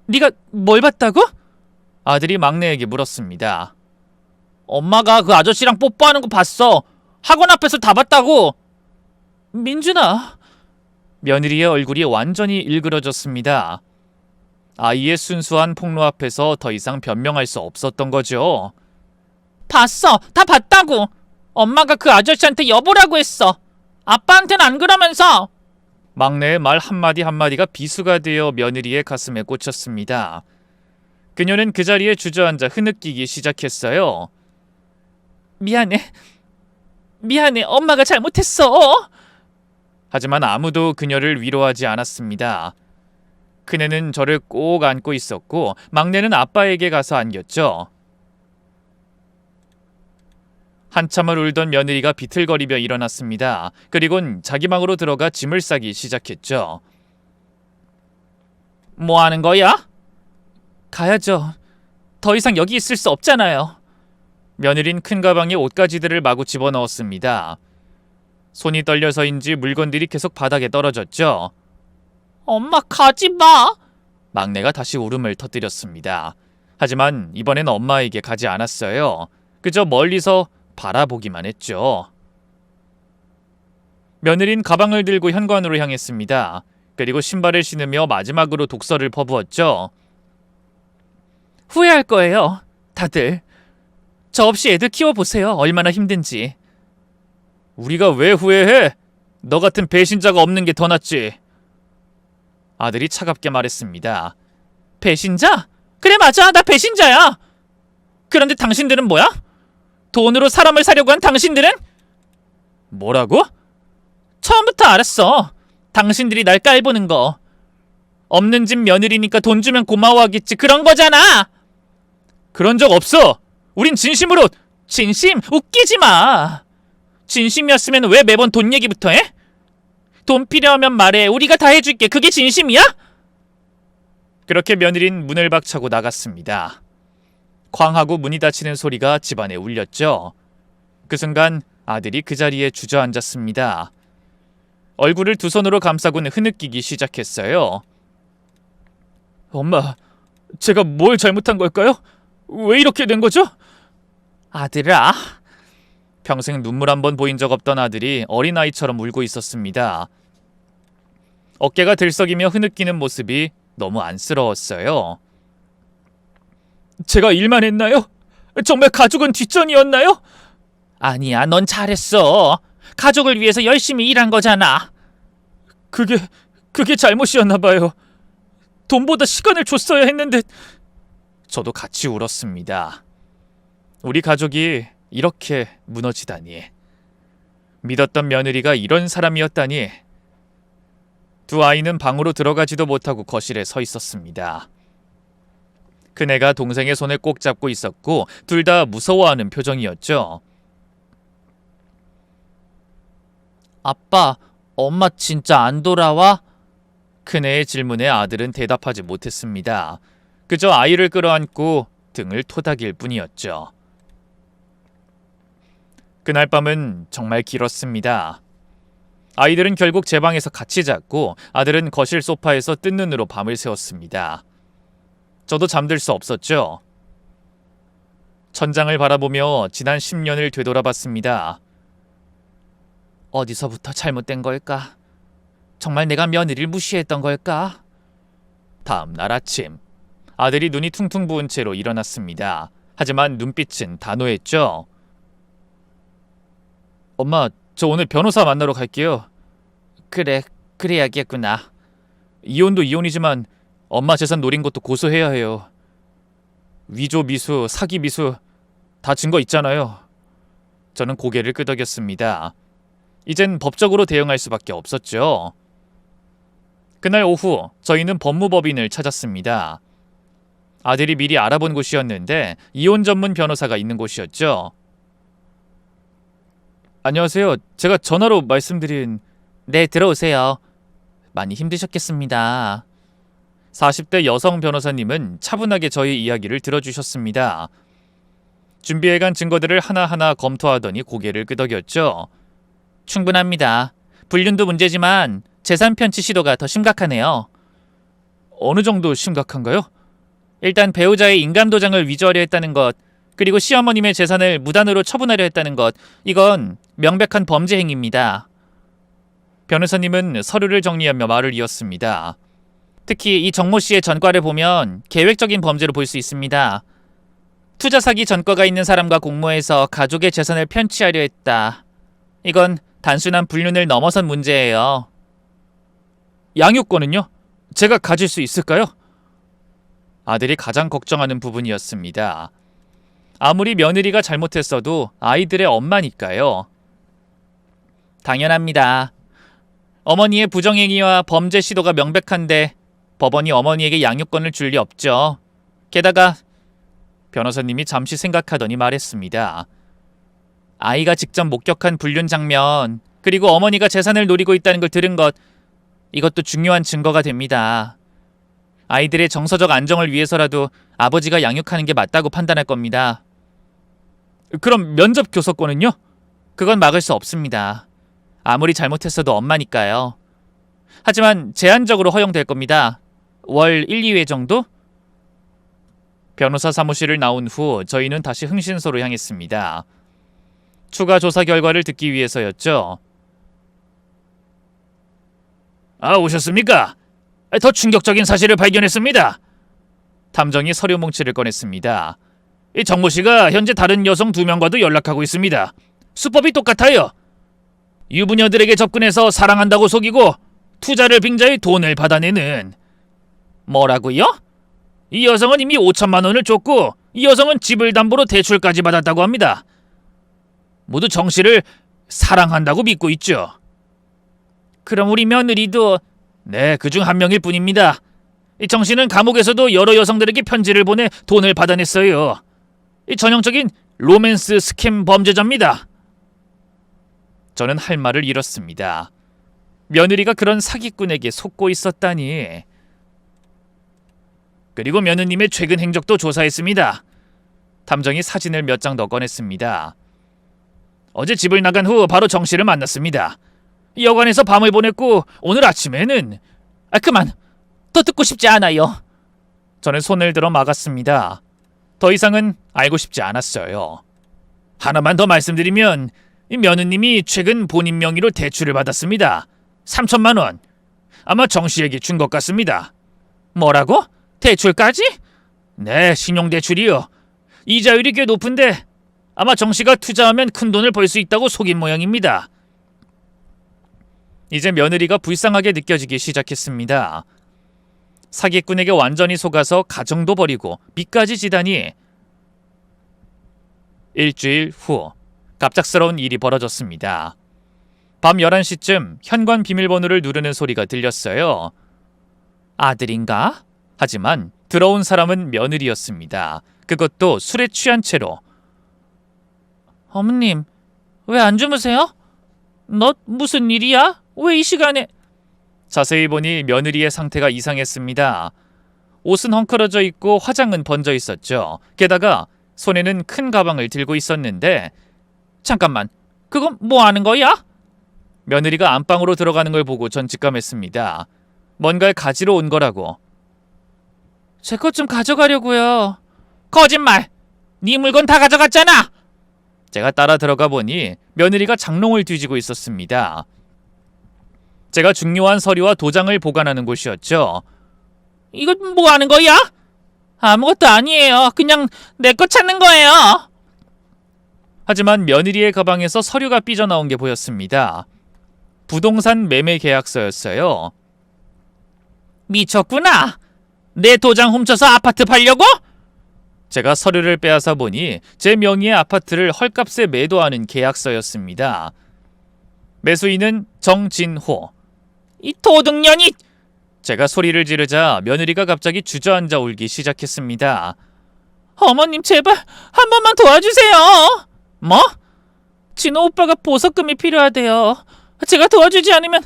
네가 뭘 봤다고? 아들이 막내에게 물었습니다. 엄마가 그 아저씨랑 뽀뽀하는 거 봤어. 학원 앞에서 다 봤다고. 민준아. 며느리의 얼굴이 완전히 일그러졌습니다. 아이의 순수한 폭로 앞에서 더 이상 변명할 수 없었던 거죠. 봤어. 다 봤다고. 엄마가 그 아저씨한테 여보라고 했어. 아빠한텐 안 그러면서. 막내의 말 한마디 한마디가 비수가 되어 며느리의 가슴에 꽂혔습니다. 그녀는 그 자리에 주저앉아 흐느끼기 시작했어요. 미안해. 미안해. 엄마가 잘못했어. 하지만 아무도 그녀를 위로하지 않았습니다. 큰애는 저를 꼭 안고 있었고 막내는 아빠에게 가서 안겼죠. 한참을 울던 며느리가 비틀거리며 일어났습니다. 그리곤 자기 방으로 들어가 짐을 싸기 시작했죠. 뭐 하는 거야? 가야죠. 더 이상 여기 있을 수 없잖아요. 며느린 큰 가방에 옷가지들을 마구 집어넣었습니다. 손이 떨려서인지 물건들이 계속 바닥에 떨어졌죠. 엄마 가지 마. 막내가 다시 울음을 터뜨렸습니다. 하지만 이번엔 엄마에게 가지 않았어요. 그저 멀리서 바라보기만 했죠. 며느린 가방을 들고 현관으로 향했습니다. 그리고 신발을 신으며 마지막으로 독서를 퍼부었죠. 후회할 거예요. 다들. 저 없이 애들 키워보세요. 얼마나 힘든지. 우리가 왜 후회해? 너 같은 배신자가 없는 게 더 낫지. 아들이 차갑게 말했습니다. 배신자? 그래 맞아. 나 배신자야. 그런데 당신들은 뭐야? 돈으로 사람을 사려고 한 당신들은? 뭐라고? 처음부터 알았어. 당신들이 날 깔보는 거. 없는 집 며느리니까 돈 주면 고마워하겠지. 그런 거잖아. 그런 적 없어. 우린 진심으로. 진심? 웃기지 마. 진심이었으면 왜 매번 돈 얘기부터 해? 돈 필요하면 말해. 우리가 다 해줄게. 그게 진심이야? 그렇게 며느린 문을 박차고 나갔습니다. 쾅하고 문이 닫히는 소리가 집안에 울렸죠. 그 순간 아들이 그 자리에 주저앉았습니다. 얼굴을 두 손으로 감싸고는 흐느끼기 시작했어요. 엄마, 제가 뭘 잘못한 걸까요? 왜 이렇게 된 거죠? 아들아. 평생 눈물 한 번 보인 적 없던 아들이 어린아이처럼 울고 있었습니다. 어깨가 들썩이며 흐느끼는 모습이 너무 안쓰러웠어요. 제가 일만 했나요? 정말 가족은 뒷전이었나요? 아니야, 넌 잘했어. 가족을 위해서 열심히 일한 거잖아. 그게 잘못이었나 봐요. 돈보다 시간을 줬어야 했는데. 저도 같이 울었습니다. 우리 가족이 이렇게 무너지다니. 믿었던 며느리가 이런 사람이었다니. 두 아이는 방으로 들어가지도 못하고 거실에 서 있었습니다. 큰애가 동생의 손을 꼭 잡고 있었고 둘 다 무서워하는 표정이었죠. 아빠, 엄마 진짜 안 돌아와? 큰애의 질문에 아들은 대답하지 못했습니다. 그저 아이를 끌어안고 등을 토닥일 뿐이었죠. 그날 밤은 정말 길었습니다. 아이들은 결국 제 방에서 같이 잤고 아들은 거실 소파에서 뜬 눈으로 밤을 새웠습니다. 저도 잠들 수 없었죠. 천장을 바라보며 지난 10년을 되돌아봤습니다. 어디서부터 잘못된 걸까? 정말 내가 며느리를 무시했던 걸까? 다음 날 아침 아들이 눈이 퉁퉁 부은 채로 일어났습니다. 하지만 눈빛은 단호했죠. 엄마, 저 오늘 변호사 만나러 갈게요. 그래, 그래야겠구나. 이혼도 이혼이지만 엄마 재산 노린 것도 고소해야 해요. 위조 미수, 사기 미수 다 증거 있잖아요. 저는 고개를 끄덕였습니다. 이젠 법적으로 대응할 수밖에 없었죠. 그날 오후 저희는 법무법인을 찾았습니다. 아들이 미리 알아본 곳이었는데 이혼 전문 변호사가 있는 곳이었죠. 안녕하세요. 제가 전화로 말씀드린... 네, 들어오세요. 많이 힘드셨겠습니다. 40대 여성 변호사님은 차분하게 저희 이야기를 들어주셨습니다. 준비해간 증거들을 하나하나 검토하더니 고개를 끄덕였죠. 충분합니다. 불륜도 문제지만 재산 편취 시도가 더 심각하네요. 어느 정도 심각한가요? 일단 배우자의 인감 도장을 위조하려 했다는 것, 그리고 시어머님의 재산을 무단으로 처분하려 했다는 것, 이건 명백한 범죄 행위입니다. 변호사님은 서류를 정리하며 말을 이었습니다. 특히 이 정모 씨의 전과를 보면 계획적인 범죄로 볼 수 있습니다. 투자 사기 전과가 있는 사람과 공모해서 가족의 재산을 편취하려 했다. 이건 단순한 불륜을 넘어선 문제예요. 양육권은요? 제가 가질 수 있을까요? 아들이 가장 걱정하는 부분이었습니다. 아무리 며느리가 잘못했어도 아이들의 엄마니까요. 당연합니다. 어머니의 부정행위와 범죄 시도가 명백한데 법원이 어머니에게 양육권을 줄 리 없죠. 게다가 변호사님이 잠시 생각하더니 말했습니다. 아이가 직접 목격한 불륜 장면, 그리고 어머니가 재산을 노리고 있다는 걸 들은 것, 이것도 중요한 증거가 됩니다. 아이들의 정서적 안정을 위해서라도 아버지가 양육하는 게 맞다고 판단할 겁니다. 그럼 면접 교섭권은요? 그건 막을 수 없습니다. 아무리 잘못했어도 엄마니까요. 하지만 제한적으로 허용될 겁니다. 월 1, 2회 정도? 변호사 사무실을 나온 후 저희는 다시 흥신소로 향했습니다. 추가 조사 결과를 듣기 위해서였죠. 오셨습니까? 더 충격적인 사실을 발견했습니다. 탐정이 서류 뭉치를 꺼냈습니다. 이 정모 씨가 현재 다른 여성 2명과도 연락하고 있습니다. 수법이 똑같아요. 유부녀들에게 접근해서 사랑한다고 속이고 투자를 빙자해 돈을 받아내는... 뭐라고요? 이 여성은 이미 5천만 원을 줬고 이 여성은 집을 담보로 대출까지 받았다고 합니다. 모두 정 씨를 사랑한다고 믿고 있죠. 그럼 우리 며느리도... 네, 그중 한 명일 뿐입니다. 이 정 씨는 감옥에서도 여러 여성들에게 편지를 보내 돈을 받아냈어요. 이 전형적인 로맨스 스캠 범죄자입니다. 저는 할 말을 잃었습니다. 며느리가 그런 사기꾼에게 속고 있었다니. 그리고 며느님의 최근 행적도 조사했습니다. 탐정이 사진을 몇 장 더 꺼냈습니다. 어제 집을 나간 후 바로 정 씨를 만났습니다. 여관에서 밤을 보냈고 오늘 아침에는... 그만! 더 듣고 싶지 않아요. 저는 손을 들어 막았습니다. 더 이상은 알고 싶지 않았어요. 하나만 더 말씀드리면 이 며느님이 최근 본인 명의로 대출을 받았습니다. 3천만 원. 아마 정 씨에게 준 것 같습니다. 뭐라고? 대출까지? 네, 신용대출이요. 이자율이 꽤 높은데 아마 정 씨가 투자하면 큰 돈을 벌 수 있다고 속인 모양입니다. 이제 며느리가 불쌍하게 느껴지기 시작했습니다. 사기꾼에게 완전히 속아서 가정도 버리고 빚까지 지다니. 일주일 후 갑작스러운 일이 벌어졌습니다. 밤 11시쯤 현관 비밀번호를 누르는 소리가 들렸어요. 아들인가? 하지만 들어온 사람은 며느리였습니다. 그것도 술에 취한 채로. 어머님, 왜 안 주무세요? 너 무슨 일이야? 왜 이 시간에... 자세히 보니 며느리의 상태가 이상했습니다. 옷은 헝클어져 있고 화장은 번져 있었죠. 게다가 손에는 큰 가방을 들고 있었는데... 잠깐만, 그건 뭐 하는 거야? 며느리가 안방으로 들어가는 걸 보고 전 직감했습니다. 뭔가를 가지러 온 거라고. 제 것 좀 가져가려고요. 거짓말! 네 물건 다 가져갔잖아! 제가 따라 들어가 보니 며느리가 장롱을 뒤지고 있었습니다. 제가 중요한 서류와 도장을 보관하는 곳이었죠. 이건 뭐 하는 거야? 아무것도 아니에요. 그냥 내 거 찾는 거예요. 하지만 며느리의 가방에서 서류가 삐져나온 게 보였습니다. 부동산 매매 계약서였어요. 미쳤구나. 내 도장 훔쳐서 아파트 팔려고? 제가 서류를 빼앗아 보니 제 명의의 아파트를 헐값에 매도하는 계약서였습니다. 매수인은 정진호. 이 도둑년이! 제가 소리를 지르자 며느리가 갑자기 주저앉아 울기 시작했습니다. 어머님 제발 한 번만 도와주세요. 뭐? 진호 오빠가 보석금이 필요하대요. 제가 도와주지 않으면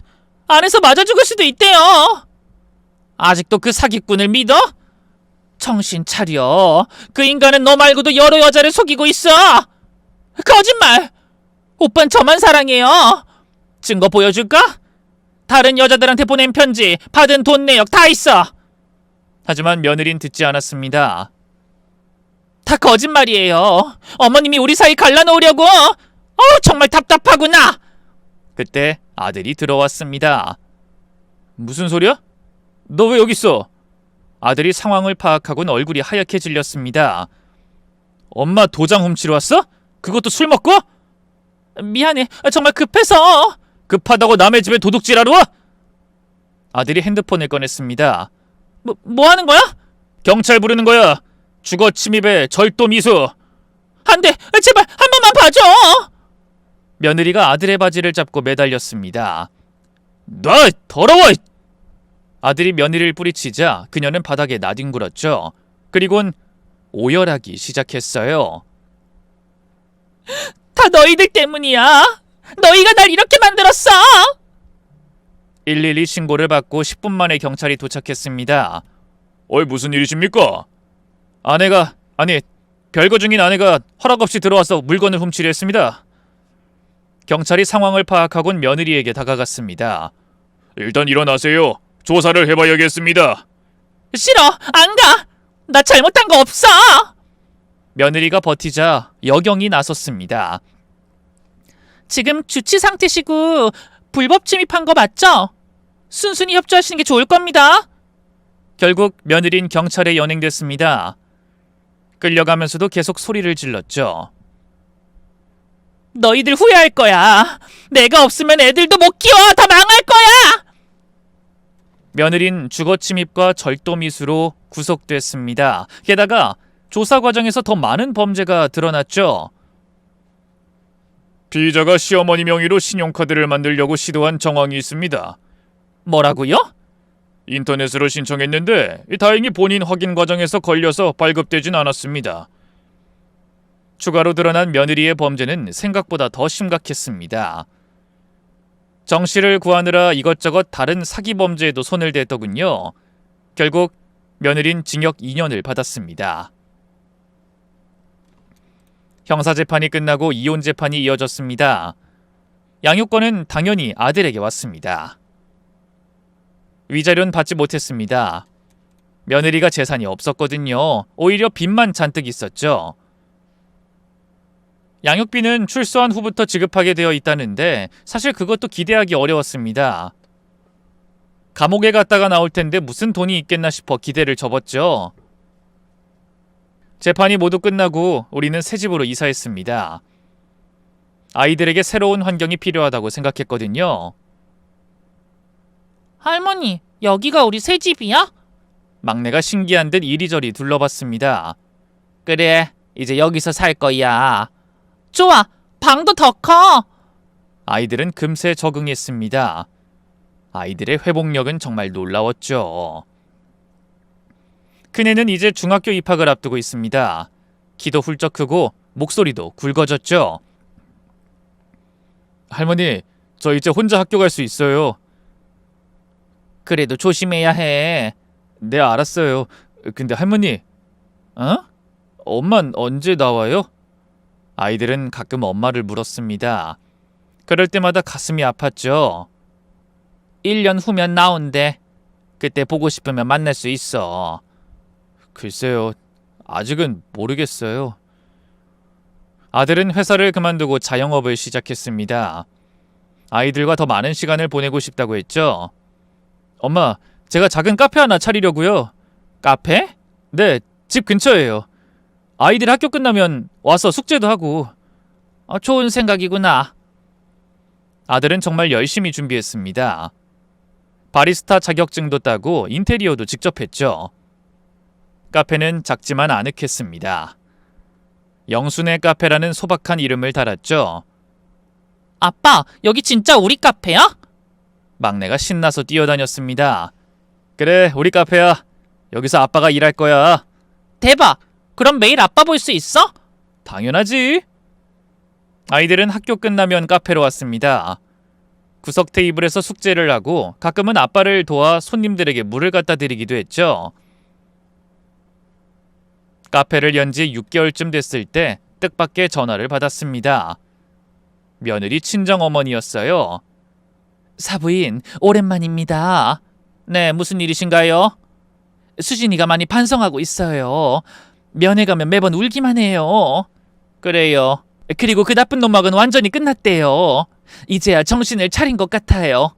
안에서 맞아 죽을 수도 있대요. 아직도 그 사기꾼을 믿어? 정신 차려. 그 인간은 너 말고도 여러 여자를 속이고 있어. 거짓말. 오빤 저만 사랑해요. 증거 보여줄까? 다른 여자들한테 보낸 편지, 받은 돈 내역 다 있어. 하지만 며느린 듣지 않았습니다. 다 거짓말이에요. 어머님이 우리 사이 갈라놓으려고. 정말 답답하구나. 그때 아들이 들어왔습니다. 무슨 소리야? 너 왜 여기 있어? 아들이 상황을 파악하곤 얼굴이 하얗게 질렸습니다. 엄마 도장 훔치러 왔어? 그것도 술 먹고? 미안해. 정말 급해서. 급하다고 남의 집에 도둑질하러 와? 아들이 핸드폰을 꺼냈습니다. 뭐 하는 거야? 경찰 부르는 거야. 주거 침입에 절도 미수. 안 돼. 제발 한 번만 봐줘. 며느리가 아들의 바지를 잡고 매달렸습니다. 너 더러워! 아들이 며느리를 뿌리치자 그녀는 바닥에 나뒹굴었죠. 그리곤 오열하기 시작했어요. 다 너희들 때문이야. 너희가 날 이렇게 만들었어. 112 신고를 받고 10분 만에 경찰이 도착했습니다. 무슨 일이십니까? 별거 중인 아내가 허락 없이 들어와서 물건을 훔치려 했습니다. 경찰이 상황을 파악하곤 며느리에게 다가갔습니다. 일단 일어나세요. 조사를 해봐야겠습니다. 싫어. 안 가. 나 잘못한 거 없어. 며느리가 버티자 여경이 나섰습니다. 지금 주치 상태시고 불법 침입한 거 맞죠? 순순히 협조하시는 게 좋을 겁니다. 결국 며느린 경찰에 연행됐습니다. 끌려가면서도 계속 소리를 질렀죠. 너희들 후회할 거야. 내가 없으면 애들도 못 키워. 다 망할 거야. 며느린 주거 침입과 절도 미수로 구속됐습니다. 게다가 조사 과정에서 더 많은 범죄가 드러났죠. 피의자가 시어머니 명의로 신용카드를 만들려고 시도한 정황이 있습니다. 뭐라고요? 인터넷으로 신청했는데 다행히 본인 확인 과정에서 걸려서 발급되진 않았습니다. 추가로 드러난 며느리의 범죄는 생각보다 더 심각했습니다. 정 씨를 구하느라 이것저것 다른 사기 범죄에도 손을 댔더군요. 결국 며느린 징역 2년을 받았습니다. 형사재판이 끝나고 이혼 재판이 이어졌습니다. 양육권은 당연히 아들에게 왔습니다. 위자료는 받지 못했습니다. 며느리가 재산이 없었거든요. 오히려 빚만 잔뜩 있었죠. 양육비는 출소한 후부터 지급하게 되어 있다는데 사실 그것도 기대하기 어려웠습니다. 감옥에 갔다가 나올 텐데 무슨 돈이 있겠나 싶어 기대를 접었죠. 재판이 모두 끝나고 우리는 새 집으로 이사했습니다. 아이들에게 새로운 환경이 필요하다고 생각했거든요. 할머니, 여기가 우리 새 집이야? 막내가 신기한 듯 이리저리 둘러봤습니다. 그래, 이제 여기서 살 거야. 좋아, 방도 더 커. 아이들은 금세 적응했습니다. 아이들의 회복력은 정말 놀라웠죠. 큰애는 이제 중학교 입학을 앞두고 있습니다. 키도 훌쩍 크고 목소리도 굵어졌죠. 할머니, 저 이제 혼자 학교 갈 수 있어요. 그래도 조심해야 해. 네, 알았어요. 근데 할머니, 엄만 언제 나와요? 아이들은 가끔 엄마를 물었습니다. 그럴 때마다 가슴이 아팠죠. 1년 후면 나온대. 그때 보고 싶으면 만날 수 있어. 글쎄요, 아직은 모르겠어요. 아들은 회사를 그만두고 자영업을 시작했습니다. 아이들과 더 많은 시간을 보내고 싶다고 했죠. 엄마, 제가 작은 카페 하나 차리려고요. 카페? 네, 집 근처예요. 아이들 학교 끝나면 와서 숙제도 하고. 좋은 생각이구나. 아들은 정말 열심히 준비했습니다. 바리스타 자격증도 따고 인테리어도 직접 했죠. 카페는 작지만 아늑했습니다. 영순의 카페라는 소박한 이름을 달았죠. 아빠, 여기 진짜 우리 카페야? 막내가 신나서 뛰어다녔습니다. 그래, 우리 카페야. 여기서 아빠가 일할 거야. 대박! 그럼 매일 아빠 볼 수 있어? 당연하지. 아이들은 학교 끝나면 카페로 왔습니다. 구석 테이블에서 숙제를 하고 가끔은 아빠를 도와 손님들에게 물을 갖다 드리기도 했죠. 카페를 연 지 6개월쯤 됐을 때 뜻밖의 전화를 받았습니다. 며느리 친정어머니였어요. 사부인, 오랜만입니다. 네, 무슨 일이신가요? 수진이가 많이 반성하고 있어요. 면회 가면 매번 울기만 해요. 그래요. 그리고 그 나쁜 놈하고는 완전히 끝났대요. 이제야 정신을 차린 것 같아요.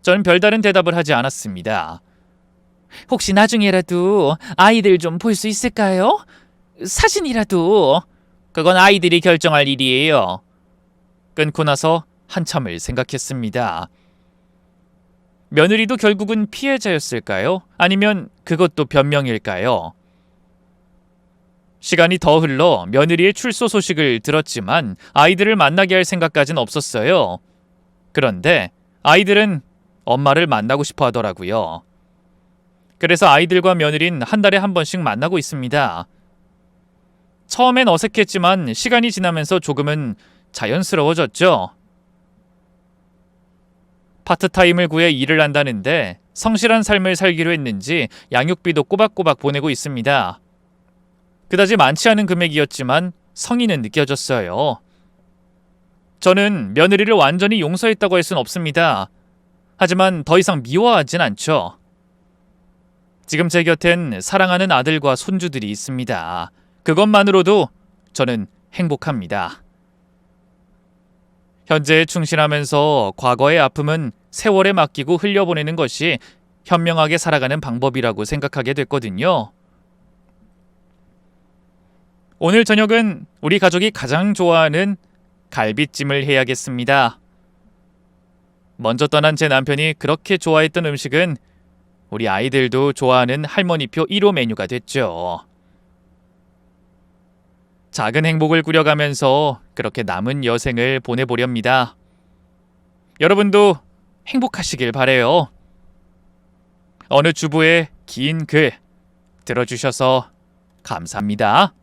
전 별다른 대답을 하지 않았습니다. 혹시 나중에라도 아이들 좀 볼 수 있을까요? 사진이라도. 그건 아이들이 결정할 일이에요. 끊고 나서 한참을 생각했습니다. 며느리도 결국은 피해자였을까요? 아니면 그것도 변명일까요? 시간이 더 흘러 며느리의 출소 소식을 들었지만 아이들을 만나게 할 생각까진 없었어요. 그런데 아이들은 엄마를 만나고 싶어 하더라고요. 그래서 아이들과 며느린 한 달에 한 번씩 만나고 있습니다. 처음엔 어색했지만 시간이 지나면서 조금은 자연스러워졌죠. 파트타임을 구해 일을 한다는데 성실한 삶을 살기로 했는지 양육비도 꼬박꼬박 보내고 있습니다. 그다지 많지 않은 금액이었지만 성의는 느껴졌어요. 저는 며느리를 완전히 용서했다고 할 순 없습니다. 하지만 더 이상 미워하진 않죠. 지금 제 곁엔 사랑하는 아들과 손주들이 있습니다. 그것만으로도 저는 행복합니다. 현재에 충실하면서 과거의 아픔은 세월에 맡기고 흘려보내는 것이 현명하게 살아가는 방법이라고 생각하게 됐거든요. 오늘 저녁은 우리 가족이 가장 좋아하는 갈비찜을 해야겠습니다. 먼저 떠난 제 남편이 그렇게 좋아했던 음식은 우리 아이들도 좋아하는 할머니표 1호 메뉴가 됐죠. 작은 행복을 꾸려가면서 그렇게 남은 여생을 보내보렵니다. 여러분도 행복하시길 바래요. 어느 주부의 긴 글 들어주셔서 감사합니다.